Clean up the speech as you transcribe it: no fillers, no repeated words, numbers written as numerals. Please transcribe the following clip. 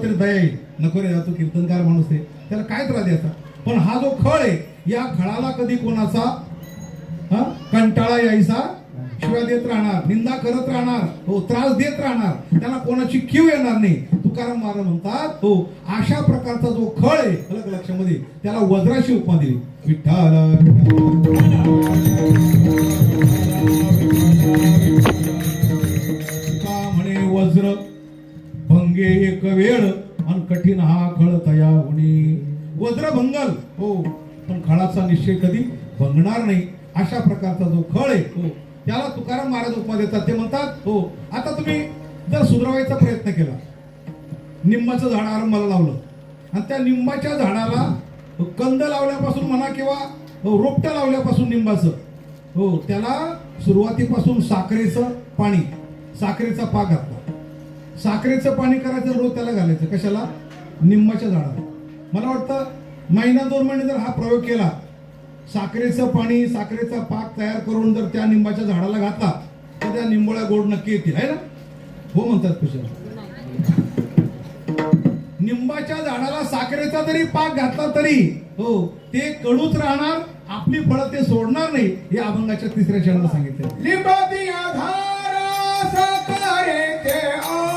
तरी दया येईल. नको रे, तो कीर्तनकार माणूस आहे, त्याला काय त्रास द्यायचा. पण हा जो खळ आहे, या खळाला कधी कोणाचा कंटाळा यायचा, शिव्या देत राहणार, निंदा करत राहणार, हो, त्रास देत राहणार, त्याला कोणाची कीव येणार नाही. तुकाराम महाराज म्हणतात, हो, अशा प्रकारचा जो खळ आहे, अलग लक्षामध्ये, त्याला वज्राशी उपमा दिली. विठ्ठल का म्हणे वज्र भंगे एक वेळ आणि कठीण हा खळ तया होणे. वज्र भंगल, हो, पण खळाचा निश्चय कधी भंगणार नाही. अशा प्रकारचा जो खळ आहे, हो, त्याला तुकाराम महाराज उपमा देतात. ते म्हणतात, हो, आता तुम्ही जर सुधरवायचा प्रयत्न केला, निंबाचं झाड आरंभाला लावलं आणि त्या निंबाच्या झाडाला कंद लावल्यापासून म्हणा किंवा रोपटं लावल्यापासून निंबाचं, हो, त्याला सुरुवातीपासून साखरेचं पाणी, साखरेचा पाक घातला. साखरेचं पाणी करायचं, रोज त्याला घालायचं. कशाला? निंबाच्या झाडाला. मला वाटतं महिना 2 महिने जर हा प्रयोग केला, साखरेचं पाणी, साखरेचा पाक तयार करून जर त्या निंबाच्या झाडाला घातला, तर त्या निंबोळ्या गोड नक्की येतील, आहे ना? हो म्हणतात कुशल. निंबाच्या झाडाला साखरेचा जरी पाक घातला तरी, हो, ते कडूच राहणार, आपली फळं ते सोडणार नाही. हे अभंगाच्या 3ऱ्या चरणाला सांगितलं. लिंबाची आधार साखरेचे आण